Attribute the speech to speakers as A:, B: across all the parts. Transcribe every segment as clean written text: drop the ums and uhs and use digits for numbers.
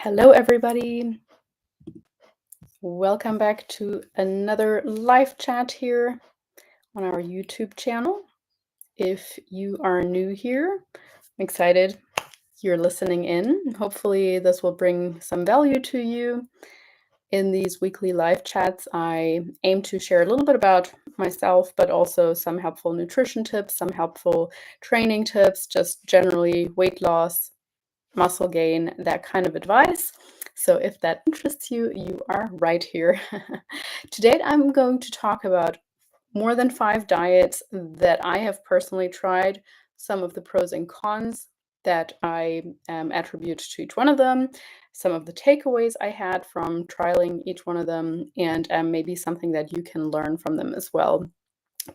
A: Hello, everybody. Welcome back to another live chat here on our YouTube channel. If you are new here, I'm excited you're listening in. Hopefully, this will bring some value to you. In these weekly live chats, I aim to share a little bit about myself, but also some helpful nutrition tips, some helpful training tips, just generally weight loss, muscle gain, that kind of advice. So if that interests you, you are right here. Today, I'm going to talk about more than 5 diets that I have personally tried, some of the pros and cons that I attribute to each one of them, some of the takeaways I had from trialing each one of them, and maybe something that you can learn from them as well.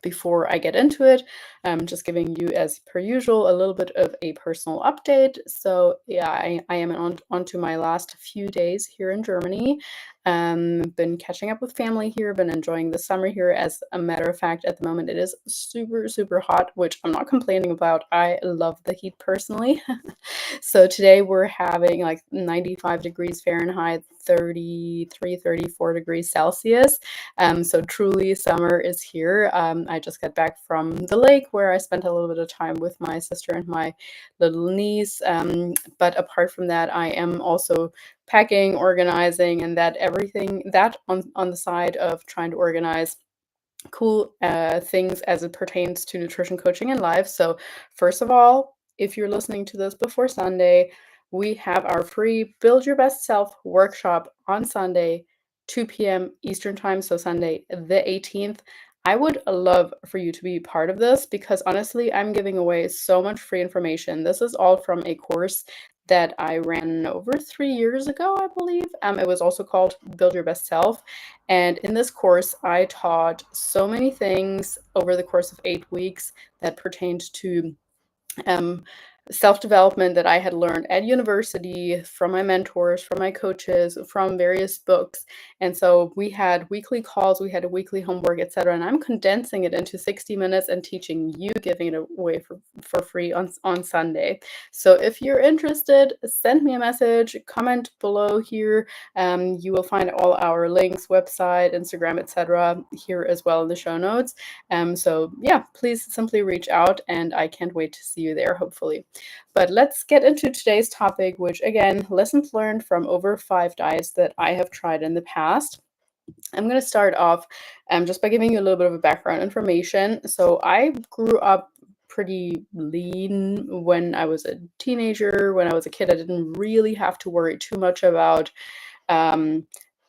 A: Before I get into it, I'm just giving you, as per usual, a little bit of a personal update. So yeah, I am on to my last few days here in Germany. Been catching up with family here, been enjoying the summer here. As a matter of fact, at the moment it is super, super hot, which I'm not complaining about. I love the heat personally. So today we're having like 95 degrees Fahrenheit, 33, 34 degrees Celsius. So truly summer is here. I just got back from the lake where I spent a little bit of time with my sister and my little niece. But apart from that, I am also packing, organizing, and that everything that on the side of trying to organize cool things as it pertains to nutrition coaching and life. So first of all, if you're listening to this before Sunday, we have our free Build Your Best Self workshop on Sunday, 2 p.m. Eastern Time, so Sunday the 18th. I would love for you to be part of this because honestly, I'm giving away so much free information. This is all from a course that I ran over 3 years ago, I believe. It was also called Build Your Best Self. And in this course, I taught so many things over the course of 8 weeks that pertained to self-development that I had learned at university from my mentors, from my coaches, from various books. And so we had weekly calls, we had a weekly homework, etc. And I'm condensing it into 60 minutes and teaching you, giving it away for free on Sunday. So if you're interested, send me a message, comment below here. You will find all our links, website, Instagram, etc. here as well in the show notes. So yeah, please simply reach out and I can't wait to see you there, hopefully. But let's get into today's topic, which again, lessons learned from over 5 diets that I have tried in the past. I'm going to start off just by giving you a little bit of a background information. So I grew up pretty lean when I was a teenager. When I was a kid, I didn't really have to worry too much about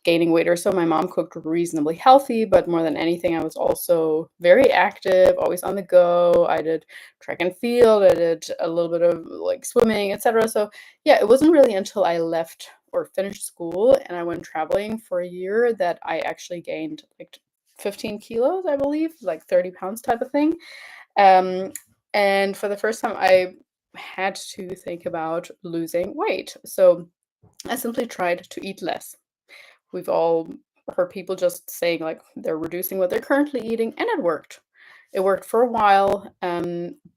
A: gaining weight or so. My mom cooked reasonably healthy, but more than anything, I was also very active, always on the go. I did track and field, I did a little bit of like swimming, etc. So yeah, it wasn't really until I left or finished school and I went traveling for a year that I actually gained like 15 kilos, I believe, like 30 pounds type of thing. And for the first time, I had to think about losing weight. So I simply tried to eat less. We've all heard people just saying like they're reducing what they're currently eating, and it worked. It worked for a while,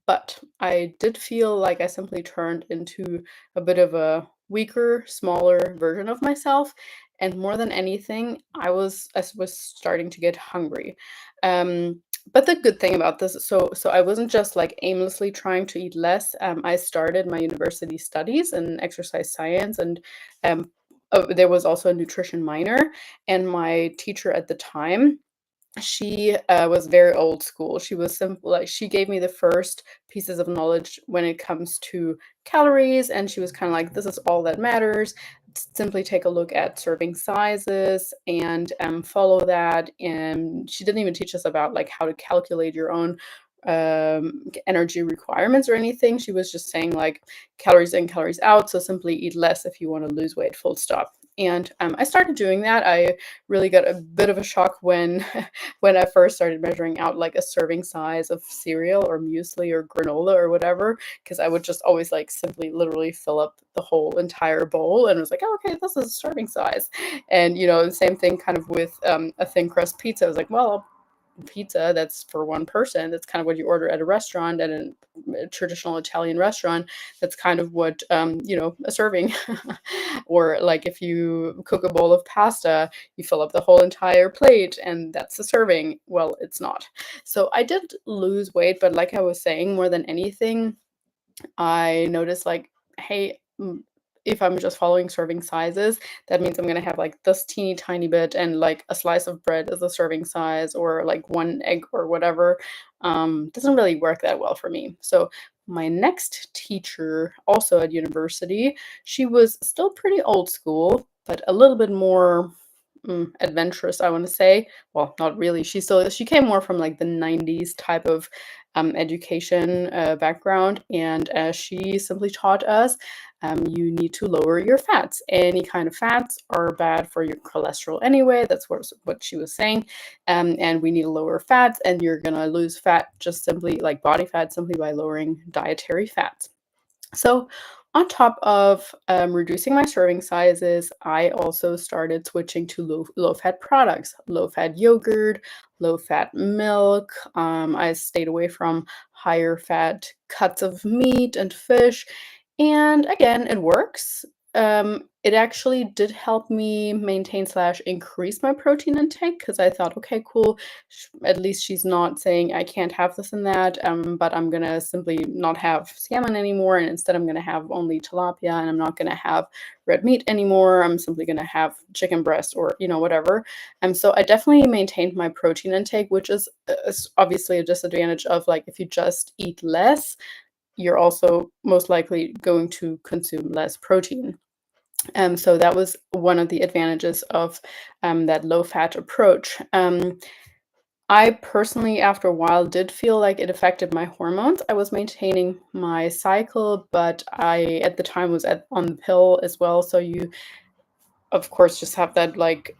A: but I did feel like I simply turned into a bit of a weaker, smaller version of myself. And more than anything, I was starting to get hungry. But the good thing about this, so I wasn't just like aimlessly trying to eat less. I started my university studies in exercise science, and there was also a nutrition minor, and my teacher at the time, she was very old school. She was simple, like she gave me the first pieces of knowledge when it comes to calories, and she was kind of like, this is all that matters. Simply take a look at serving sizes and follow that. And she didn't even teach us about like how to calculate your own energy requirements or anything. She was just saying like calories in, calories out. So simply eat less if you want to lose weight, full stop. And I started doing that. I really got a bit of a shock when when I first started measuring out like a serving size of cereal or muesli or granola or whatever, because I would just always like simply literally fill up the whole entire bowl and was like, oh, okay, this is a serving size. And you know, the same thing kind of with a thin crust pizza. I was like, well, pizza that's for one person. That's kind of what you order at a restaurant, at a traditional Italian restaurant. That's kind of what, a serving. Or like if you cook a bowl of pasta, you fill up the whole entire plate and that's a serving. Well, it's not. So I did lose weight, but like I was saying, more than anything, I noticed like, hey, if I'm just following serving sizes, that means I'm gonna have like this teeny tiny bit, and like a slice of bread is a serving size, or like one egg or whatever. Doesn't really work that well for me. So my next teacher, also at university, she was still pretty old school, but a little bit more adventurous, I want to say. Well, not really. She came more from like the 90s type of education background, and she simply taught us you need to lower your fats. Any kind of fats are bad for your cholesterol anyway. That's what she was saying. And we need to lower fats, and you're gonna lose fat just simply like body fat simply by lowering dietary fats. So, on top of reducing my serving sizes, I also started switching to low fat products, low fat yogurt, low fat milk. I stayed away from higher fat cuts of meat and fish. And again, it works. It actually did help me maintain slash increase my protein intake, because I thought, okay, cool. At least she's not saying I can't have this and that, but I'm gonna simply not have salmon anymore, and instead I'm gonna have only tilapia, and I'm not gonna have red meat anymore. I'm simply gonna have chicken breast, or whatever. So I definitely maintained my protein intake, which is obviously a disadvantage of like if you just eat less, you're also most likely going to consume less protein. So that was one of the advantages of that low fat approach. I personally, after a while, did feel like it affected my hormones. I was maintaining my cycle, but I, at the time, was on the pill as well. So you, of course, just have that like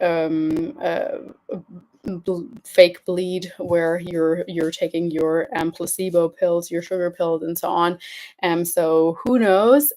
A: fake bleed where you're taking your placebo pills, your sugar pills, and so on. So who knows?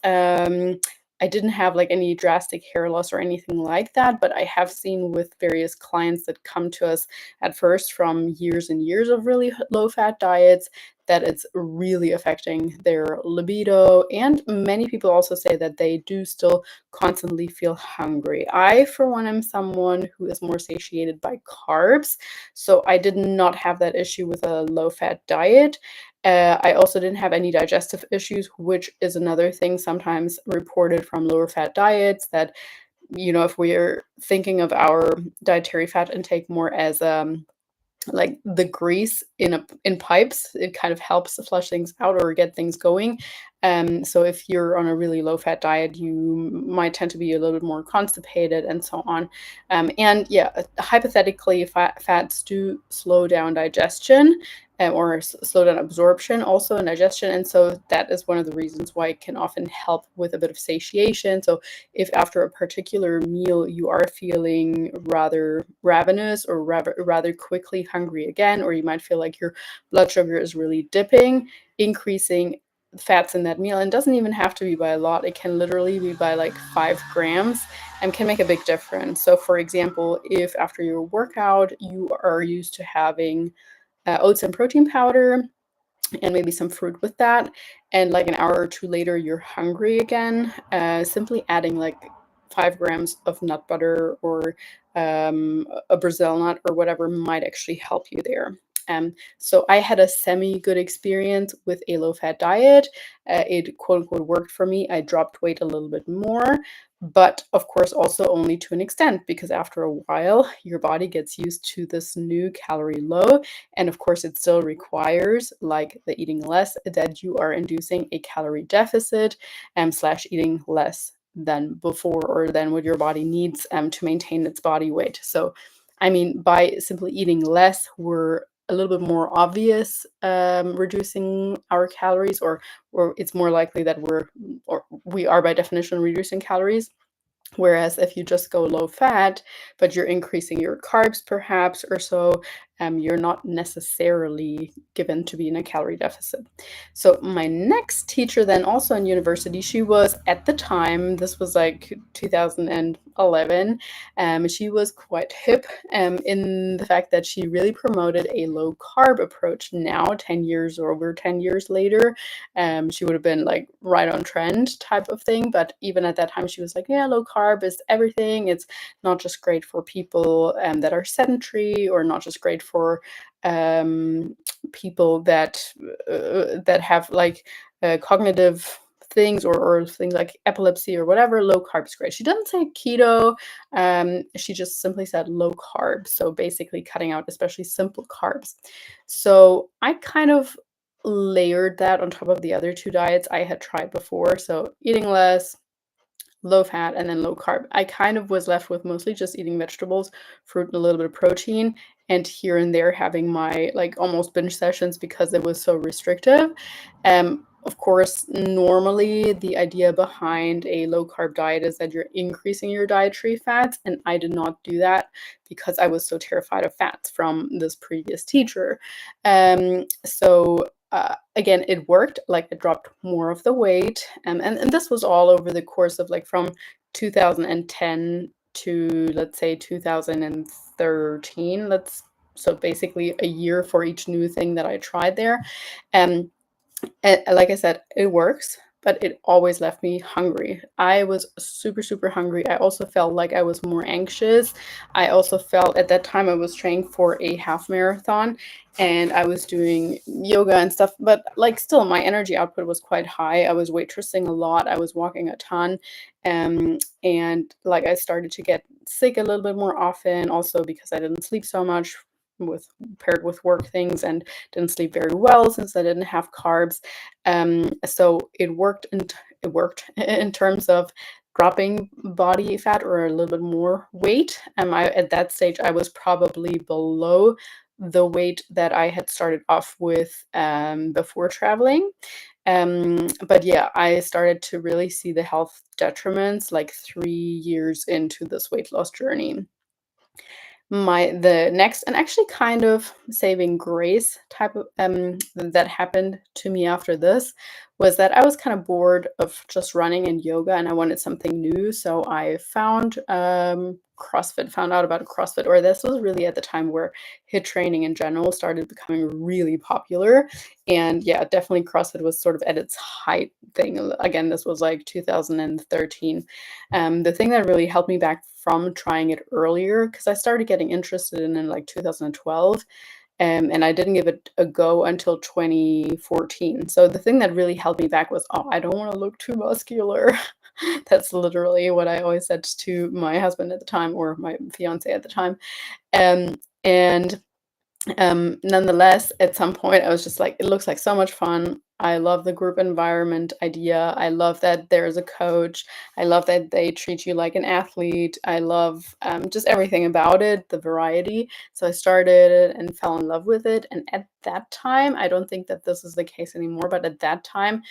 A: I didn't have like any drastic hair loss or anything like that, but I have seen with various clients that come to us at first from years and years of really low fat diets that it's really affecting their libido. And many people also say that they do still constantly feel hungry. I, for one, am someone who is more satiated by carbs, so I did not have that issue with a low fat diet. I also didn't have any digestive issues, which is another thing sometimes reported from lower fat diets, that if we're thinking of our dietary fat intake more as like the grease in pipes, it kind of helps to flush things out or get things going. So if you're on a really low fat diet, you might tend to be a little bit more constipated and so on. And yeah, hypothetically, fats do slow down digestion, or slow down absorption also in digestion. And so that is one of the reasons why it can often help with a bit of satiation. So if after a particular meal you are feeling rather ravenous, or rather quickly hungry again, or you might feel like your blood sugar is really dipping, increasing fats in that meal, and doesn't even have to be by a lot, it can literally be by like 5 grams, and can make a big difference. So for example, if after your workout you are used to having oats and protein powder and maybe some fruit with that, and like an hour or two later you're hungry again, simply adding like 5 grams of nut butter, or a Brazil nut or whatever, might actually help you there. So I had a semi good experience with a low fat diet. It quote unquote worked for me. I dropped weight a little bit more, but of course also only to an extent, because after a while your body gets used to this new calorie low. And of course, it still requires, like the eating less, that you are inducing a calorie deficit, slash eating less than before, or than what your body needs to maintain its body weight. So, I mean, by simply eating less, we're a little bit more obvious reducing our calories, or it's more likely that we are by definition reducing calories. Whereas if you just go low fat, but you're increasing your carbs perhaps or so, you're not necessarily given to be in a calorie deficit. So my next teacher then, also in university, she was at the time, this was like 2011 2011. She was quite hip in the fact that she really promoted a low carb approach. Now, 10 years or over 10 years later, she would have been like right on trend type of thing. But even at that time, she was like, yeah, low carb is everything. It's not just great for people that are sedentary, or not just great for people that have like cognitive things, or things like epilepsy or whatever. Low carb is great. She doesn't say keto. She just simply said low carb. So basically cutting out especially simple carbs. So I kind of layered that on top of the other two diets I had tried before. So eating less, low fat, and then low carb. I kind of was left with mostly just eating vegetables, fruit, and a little bit of protein, and here and there having my like almost binge sessions because it was so restrictive. Of course, normally the idea behind a low carb diet is that you're increasing your dietary fats, and I did not do that because I was so terrified of fats from this previous teacher. Again, it worked. Like, it dropped more of the weight, and this was all over the course of like from 2010 to, let's say, 2013. So basically a year for each new thing that I tried there. Um, and like I said, it works, but it always left me hungry. I was super, super hungry. I also felt like I was more anxious. I also felt at that time I was training for a half marathon, and I was doing yoga and stuff, but like still my energy output was quite high. I was waitressing a lot. I was walking a ton. And like I started to get sick a little bit more often, also because I didn't sleep so much with paired with work things, and didn't sleep very well since I didn't have carbs. So it worked in terms of dropping body fat or a little bit more weight. At that stage, I was probably below the weight that I had started off with before traveling. But yeah, I started to really see the health detriments like 3 years into this weight loss journey. The next, and actually kind of saving grace type of that happened to me after this, was that I was kind of bored of just running and yoga, and I wanted something new. So I found CrossFit, found out about CrossFit, or this was really at the time where HIIT training in general started becoming really popular. And yeah, definitely CrossFit was sort of at its height thing. Again, this was like 2013. The thing that really held me back from trying it earlier, because I started getting interested in like 2012, and I didn't give it a go until 2014. So the thing that really held me back was, oh, I don't want to look too muscular. That's literally what I always said to my husband at the time, or my fiance at the time. And nonetheless, at some point, I was just like, it looks like so much fun. I love the group environment idea. I love that there's a coach. I love that they treat you like an athlete. I love just everything about it, the variety. So I started it and fell in love with it. And at that time, I don't think that this is the case anymore, but at that time,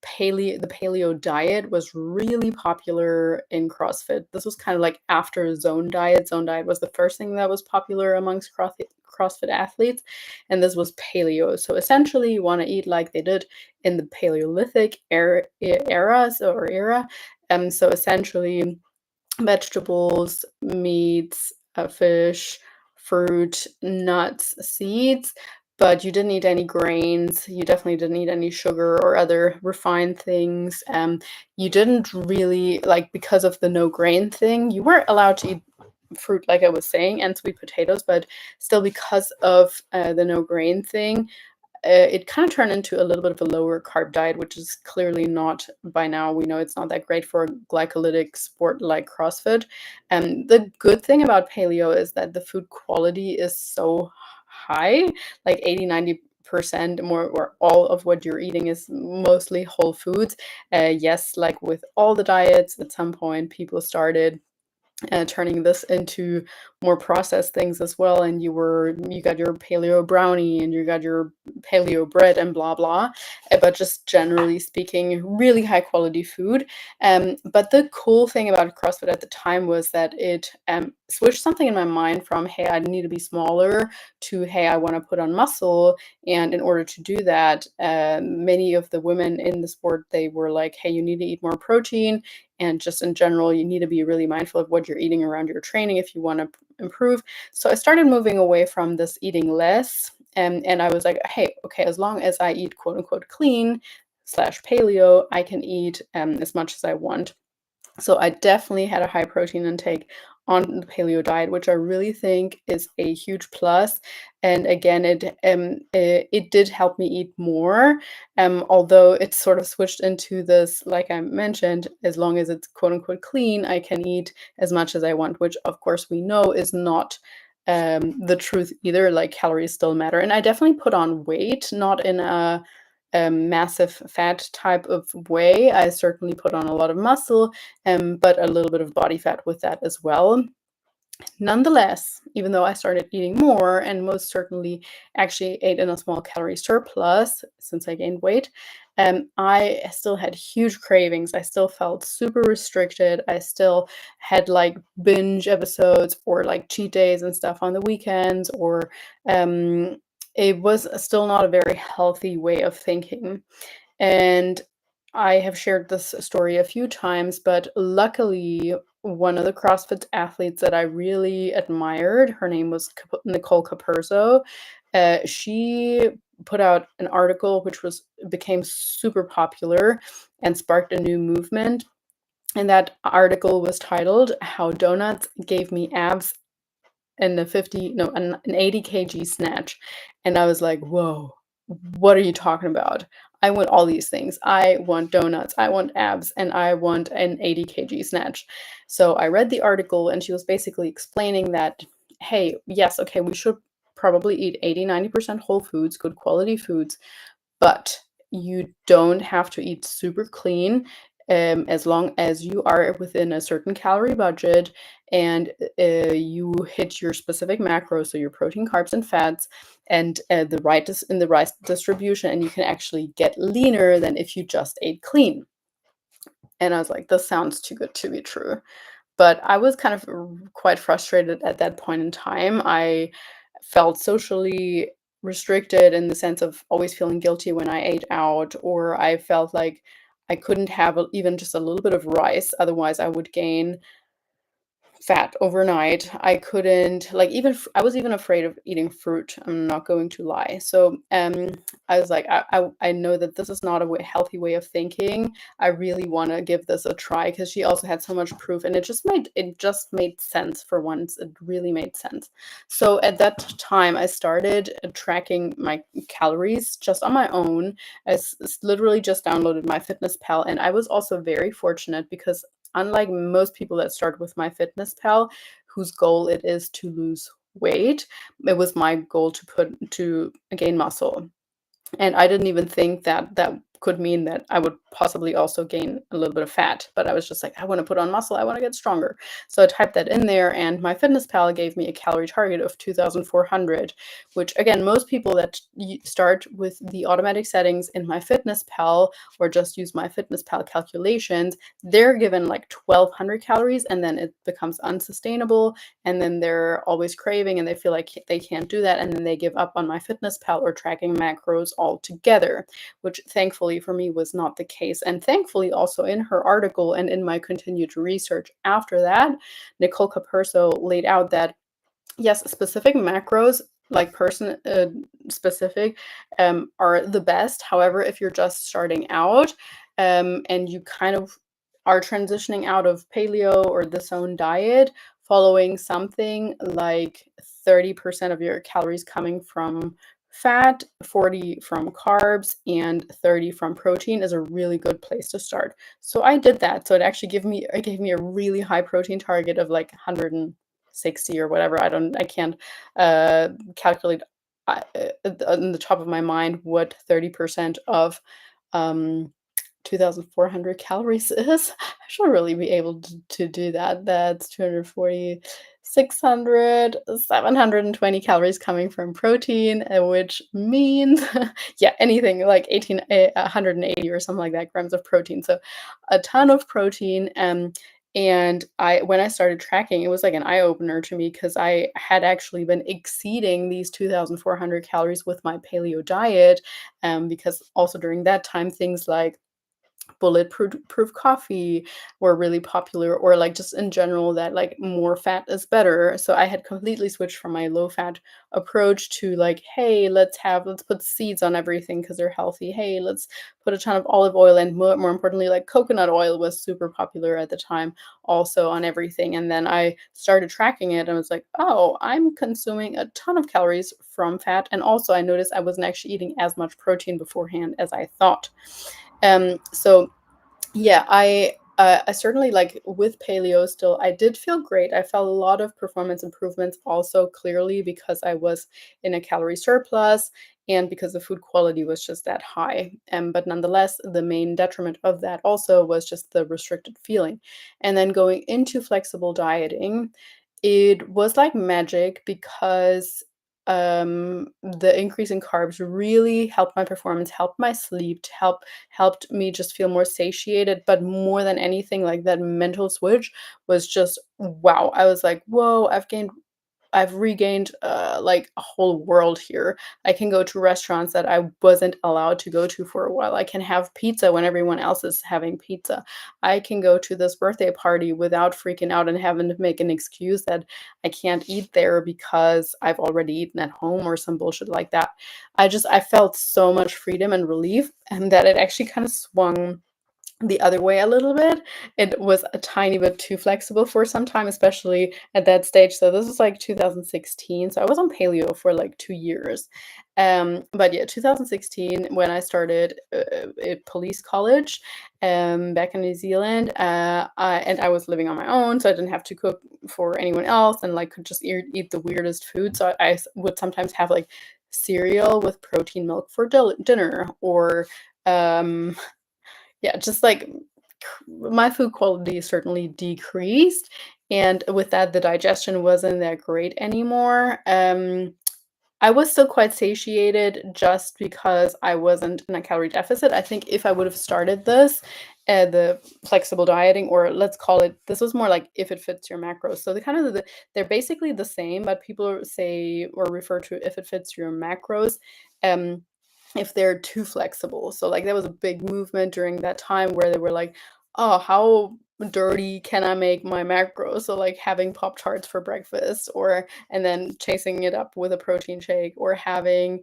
A: the paleo diet was really popular in CrossFit. This was kind of like after zone diet. Zone diet was the first thing that was popular amongst CrossFit athletes, and this was paleo. So essentially, you want to eat like they did in the Paleolithic era. So essentially, vegetables, meats, fish, fruit, nuts, seeds, but you didn't eat any grains. You definitely didn't eat any sugar or other refined things. You didn't really, like, because of the no grain thing, you weren't allowed to eat fruit, like I was saying, and sweet potatoes, but still, because of the no grain thing, it kind of turned into a little bit of a lower carb diet, which is clearly not, by now we know it's not that great for a glycolytic sport like CrossFit. And the good thing about paleo is that the food quality is so high, like 80-90% more, or all of what you're eating is mostly whole foods. Yes, like with all the diets, at some point people started turning this into more processed things as well, and you got your paleo brownie and you got your paleo bread and blah blah, but just generally speaking, really high quality food. But the cool thing about CrossFit at the time was that it switched something in my mind from, hey, I need to be smaller, to, hey, I want to put on muscle. And in order to do that, many of the women in the sport, they were like, hey, you need to eat more protein, and just in general, you need to be really mindful of what you're eating around your training if you want to improve. So I started moving away from this eating less, and I was like, hey, okay, as long as I eat quote unquote clean slash paleo, I can eat as much as I want. So I definitely had a high protein intake on the paleo diet, which I really think is a huge plus. And again, it did help me eat more, although it's sort of switched into this, like I mentioned, as long as it's quote unquote clean, I can eat as much as I want, which of course we know is not the truth either. Like calories still matter, and I definitely put on weight, not in a massive fat type of way. I certainly put on a lot of muscle, but a little bit of body fat with that as well. Nonetheless, even though I started eating more and most certainly actually ate in a small calorie surplus since I gained weight, I still had huge cravings. I still felt super restricted. I still had like binge episodes or like cheat days and stuff on the weekends, or it was still not a very healthy way of thinking. And I have shared this story a few times, but luckily, one of the CrossFit athletes that I really admired, her name was Nicole Capurzo. She put out an article which became super popular and sparked a new movement. And that article was titled "How Donuts Gave Me Abs and an 80 kg snatch." And I was like, whoa, what are you talking about? I want all these things. I want donuts, I want abs, and I want an 80 kg snatch. So I read the article, and she was basically explaining that, hey, yes, okay, we should probably eat 80-90% whole foods, good quality foods, but you don't have to eat super clean, as long as you are within a certain calorie budget and you hit your specific macros, so your protein, carbs, and fats, and in the right distribution, and you can actually get leaner than if you just ate clean. And I was like, this sounds too good to be true. But I was kind of quite frustrated at that point in time. I felt socially restricted in the sense of always feeling guilty when I ate out, or I felt like I couldn't have even just a little bit of rice, otherwise I would gain fat overnight. I couldn't like I was even afraid of eating fruit. I'm not going to lie. So I was like, I know that this is not a healthy way of thinking. I really want to give this a try, because she also had so much proof, and it just made sense for once. It really made sense. So at that time, I started tracking my calories just on my own. Literally just downloaded my Fitness Pal, and I was also very fortunate because unlike most people that start with MyFitnessPal, whose goal it is to lose weight, it was my goal to gain muscle. And I didn't even think that that could mean that I would possibly also gain a little bit of fat. But I was just like, I want to put on muscle. I want to get stronger. So I typed that in there, and MyFitnessPal gave me a calorie target of 2,400, which again, most people that start with the automatic settings in MyFitnessPal or just use MyFitnessPal calculations, they're given like 1,200 calories, and then it becomes unsustainable. And then they're always craving, and they feel like they can't do that. And then they give up on MyFitnessPal or tracking macros altogether, which thankfully for me was not the case. And thankfully, also in her article and in my continued research after that, Nicole Capurso laid out that yes, specific macros, like person specific, are the best. However, if you're just starting out, and you kind of are transitioning out of paleo or the zone diet, following something like 30% of your calories coming from fat, 40 from carbs, and 30 from protein is a really good place to start. So I did that. So it gave me a really high protein target of like 160 or whatever. I can't calculate on the top of my mind what 30% of um 2,400 calories is. I should really be able to do that. That's 240, 600, 720 calories coming from protein, which means, yeah, anything like 180 or something like that grams of protein. So a ton of protein. And when I started tracking, it was like an eye opener to me, because I had actually been exceeding these 2,400 calories with my paleo diet. Because also during that time, things like bulletproof coffee were really popular, or like just in general that like more fat is better. So I had completely switched from my low fat approach to like, hey, let's put seeds on everything because they're healthy. Hey, let's put a ton of olive oil, and more importantly, like coconut oil was super popular at the time also on everything. And then I started tracking it and was like, oh, I'm consuming a ton of calories from fat. And also I noticed I wasn't actually eating as much protein beforehand as I thought. So yeah, I certainly like with paleo still, I did feel great. I felt a lot of performance improvements also clearly because I was in a calorie surplus and because the food quality was just that high. But nonetheless, the main detriment of that also was just the restricted feeling. And then going into flexible dieting, it was like magic because the increase in carbs really helped my performance, helped my sleep, helped me just feel more satiated. But more than anything, like that mental switch was just wow. I was like, whoa, I've regained like a whole world here. I can go to restaurants that I wasn't allowed to go to for a while. I can have pizza when everyone else is having pizza. I can go to this birthday party without freaking out and having to make an excuse that I can't eat there because I've already eaten at home or some bullshit like that. I felt so much freedom and relief, and that it actually kind of swung the other way a little bit. It was a tiny bit too flexible for some time, especially at that stage. So this was like 2016. So I was on paleo for like 2 years. But yeah, 2016 when I started at police college back in New Zealand, and I was living on my own, so I didn't have to cook for anyone else, and like could just eat the weirdest food. So would sometimes have like cereal with protein milk for dinner, or um yeah, just like my food quality certainly decreased, and with that, the digestion wasn't that great anymore. I was still quite satiated just because I wasn't in a calorie deficit. I think if I would have started the flexible dieting, or let's call it, this was more like if it fits your macros. So they're basically the same, but people say or refer to if it fits your macros. Um, if they're too flexible. So like there was a big movement during that time where they were like, oh, how dirty can I make my macros? So like having Pop Tarts for breakfast, or and then chasing it up with a protein shake, or having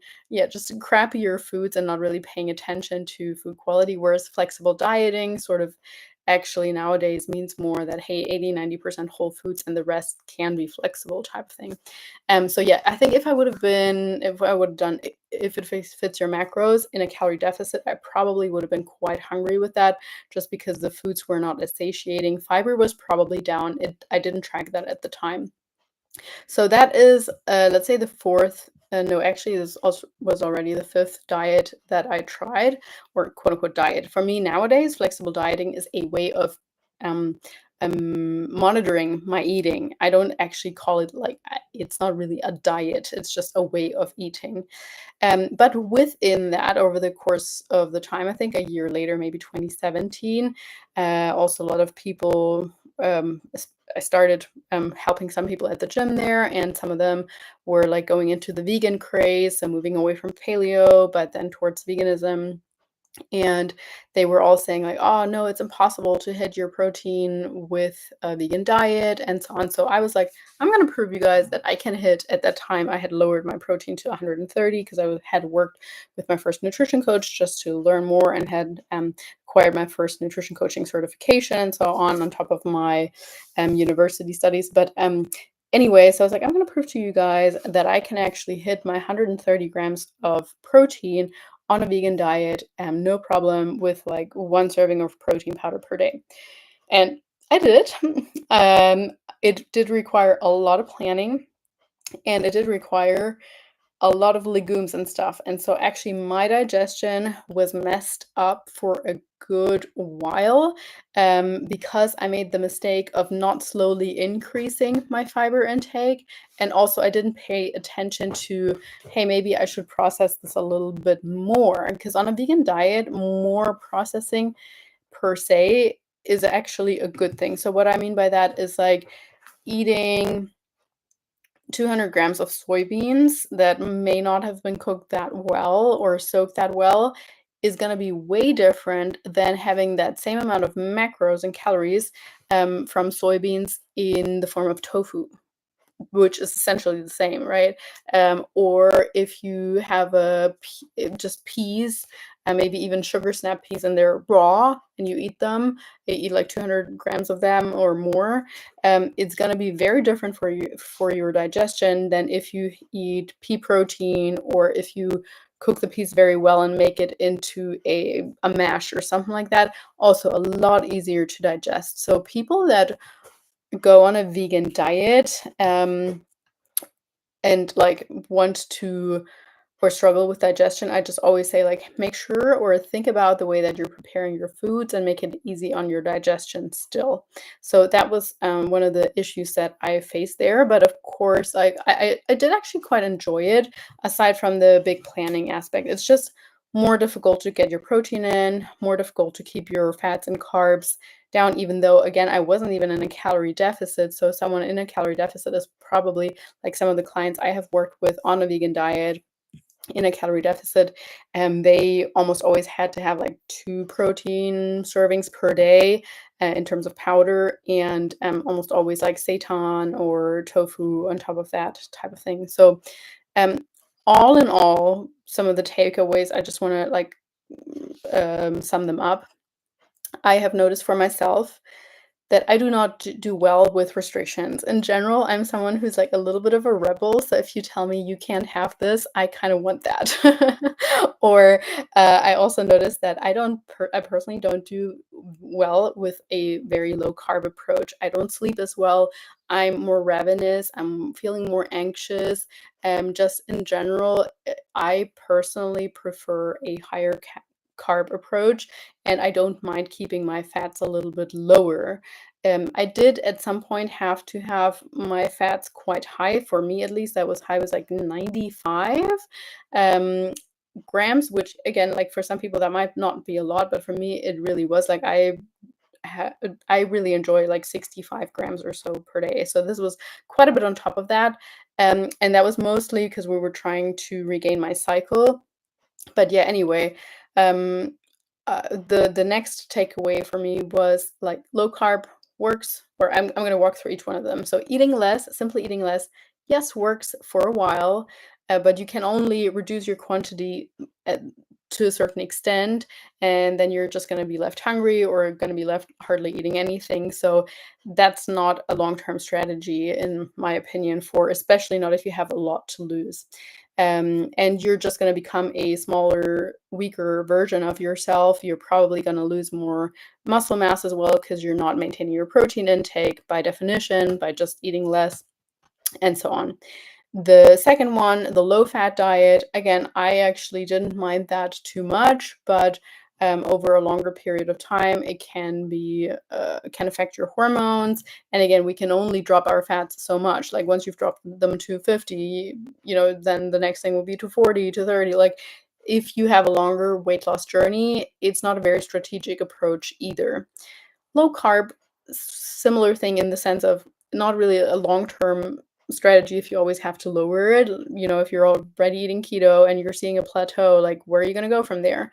A: just crappier foods and not really paying attention to food quality. Whereas flexible dieting sort of actually nowadays means more that hey, 80-90% whole foods and the rest can be flexible type of thing. So yeah, I think if I would have done if it fits your macros in a calorie deficit, I probably would have been quite hungry with that, just because the foods were not as satiating. Fiber was probably down. I didn't track that at the time. So that is, let's say the fourth. No, actually, this also was already the fifth diet that I tried, or quote unquote diet. For me nowadays, flexible dieting is a way of um, monitoring my eating. I don't actually call it like it's not really a diet. It's just a way of eating. But within that, over the course of the time, I think a year later, maybe 2017, also a lot of people, I started helping some people at the gym there, and some of them were like going into the vegan craze, so moving away from paleo, but then towards veganism. And they were all saying like, oh no, it's impossible to hit your protein with a vegan diet and so on. So I was like, I'm going to prove you guys that I can hit. At that time I had lowered my protein to 130 because had worked with my first nutrition coach just to learn more, and had acquired my first nutrition coaching certification and so on top of my university studies. But anyway, so I was like, I'm going to prove to you guys that I can actually hit my 130 grams of protein on a vegan diet, no problem, with like one serving of protein powder per day. And I did it. It did require a lot of planning, and it did require a lot of legumes and stuff. And so actually my digestion was messed up for a good while, because I made the mistake of not slowly increasing my fiber intake. And also I didn't pay attention to, hey, maybe I should process this a little bit more. Because on a vegan diet, more processing per se is actually a good thing. So what I mean by that is like eating 200 grams of soybeans that may not have been cooked that well or soaked that well is going to be way different than having that same amount of macros and calories from soybeans in the form of tofu, which is essentially the same, right? Or if you have just peas, and maybe even sugar snap peas, and they're raw, and you eat them, you eat like 200 grams of them or more, it's going to be very different for your digestion than if you eat pea protein, or if you cook the peas very well and make it into a mash or something like that. Also, a lot easier to digest. So people that go on a vegan diet and like want to or struggle with digestion, I just always say, like, make sure or think about the way that you're preparing your foods and make it easy on your digestion still. So that was one of the issues that I faced there. But of course, I did actually quite enjoy it, aside from the big planning aspect. It's just more difficult to get your protein in, more difficult to keep your fats and carbs down, even though, again, I wasn't even in a calorie deficit. So someone in a calorie deficit is probably like some of the clients I have worked with on a vegan diet in a calorie deficit, and they almost always had to have like 2 protein servings per day in terms of powder, and almost always like seitan or tofu on top of that type of thing. So um, all in all, some of the takeaways, I just want to like sum them up. I have noticed for myself that I do not do well with restrictions. In general, I'm someone who's like a little bit of a rebel. So if you tell me you can't have this, I kind of want that. Or I also noticed that I personally don't do well with a very low carb approach. I don't sleep as well. I'm more ravenous. I'm feeling more anxious. Just in general, I personally prefer a higher carb approach, and I don't mind keeping my fats a little bit lower. I did at some point have to have my fats quite high. For me, at least, that was high, was like 95 um, grams, which again, like for some people that might not be a lot, but for me, it really was. Like I really enjoy like 65 grams or so per day. So this was quite a bit on top of that. And that was mostly because we were trying to regain my cycle. But yeah, anyway, um, the next takeaway for me was like low carb works, or I'm going to walk through each one of them. So eating less, simply eating less, yes, works for a while, but you can only reduce your quantity to a certain extent, and then you're just going to be left hungry or going to be left hardly eating anything. So that's not a long-term strategy, in my opinion, for especially not if you have a lot to lose. And you're just going to become a smaller, weaker version of yourself. You're probably going to lose more muscle mass as well, because you're not maintaining your protein intake by definition, by just eating less, and so on. The second one, the low-fat diet, again, I actually didn't mind that too much, but over a longer period of time, it can affect your hormones. And again, we can only drop our fats so much. Like once you've dropped them to 50, then the next thing will be to 40, to 30. Like if you have a longer weight loss journey, it's not a very strategic approach either. Low carb, similar thing in the sense of not really a long-term strategy if you always have to lower it. If you're already eating keto and you're seeing a plateau, like where are you going to go from there?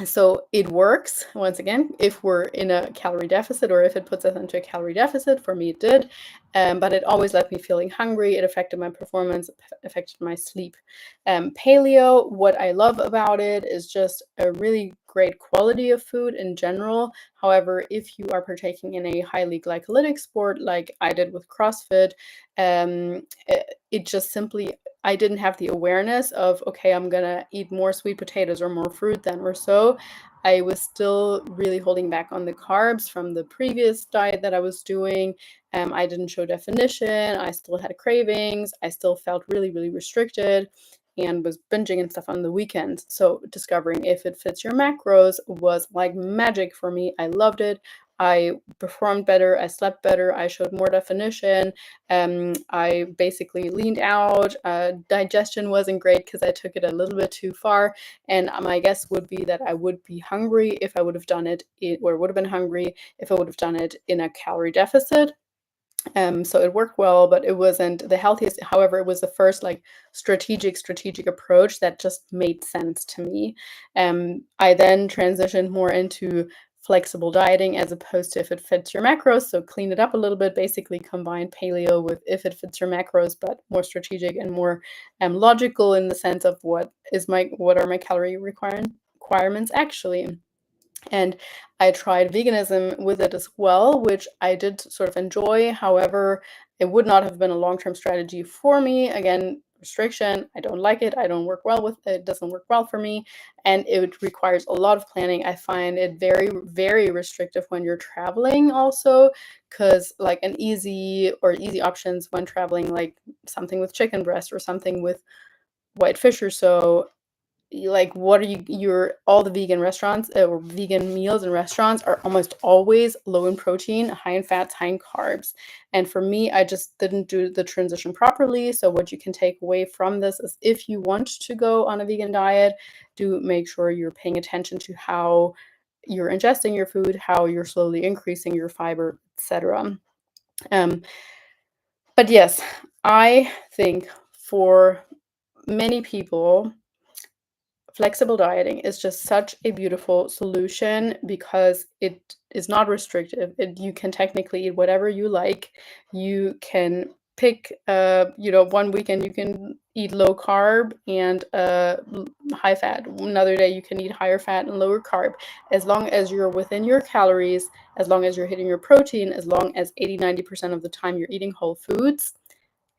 A: So it works, once again, if we're in a calorie deficit, or if it puts us into a calorie deficit. For me, it did. But it always left me feeling hungry. It affected my performance, affected my sleep. Paleo, what I love about it is just a really great quality of food in general. However, if you are partaking in a highly glycolytic sport like I did with CrossFit, it just simply, I didn't have the awareness of, okay, I'm gonna eat more sweet potatoes or more fruit then or so. I was still really holding back on the carbs from the previous diet that I was doing. I didn't show definition. I still had cravings. I still felt really, really restricted and was binging and stuff on the weekends. So discovering if it fits your macros was like magic for me. I loved it. I performed better. I slept better. I showed more definition. I basically leaned out. Digestion wasn't great because I took it a little bit too far. And my guess would be that I would be hungry if I would have done it, or would have been hungry if I would have done it in a calorie deficit. So it worked well, but it wasn't the healthiest. However, it was the first like strategic approach that just made sense to me. I then transitioned more into flexible dieting as opposed to if it fits your macros. So clean it up a little bit, basically combine paleo with if it fits your macros, but more strategic and more logical in the sense of what are my calorie requirements actually. And I tried veganism with it as well, which I did sort of enjoy. However, it would not have been a long-term strategy for me. Again, restriction, I don't like it. I don't work well with it. It doesn't work well for me. And it requires a lot of planning. I find it very, very restrictive when you're traveling also, because like easy options when traveling, like something with chicken breast or something with white fish or so, like what are your all the vegan restaurants or vegan meals and restaurants are almost always low in protein, high in fats, high in carbs. And for me, I just didn't do the transition properly. So what you can take away from this is if you want to go on a vegan diet, do make sure you're paying attention to how you're ingesting your food, how you're slowly increasing your fiber, etc. um, but yes, I think for many people flexible dieting is just such a beautiful solution because it is not restrictive. You can technically eat whatever you like. You can pick, one weekend you can eat low carb and high fat. Another day you can eat higher fat and lower carb. As long as you're within your calories, as long as you're hitting your protein, as long as 80-90% of the time you're eating whole foods,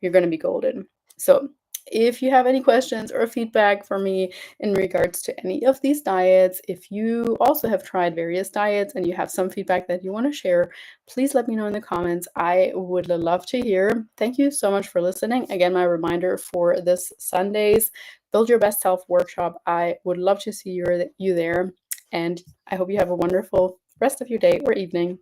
A: you're going to be golden. So if you have any questions or feedback for me in regards to any of these diets, if you also have tried various diets and you have some feedback that you want to share, please let me know in the comments. I would love to hear. Thank you so much for listening. Again, my reminder for this Sunday's Build Your Best Self workshop. I would love to see you there. And I hope you have a wonderful rest of your day or evening.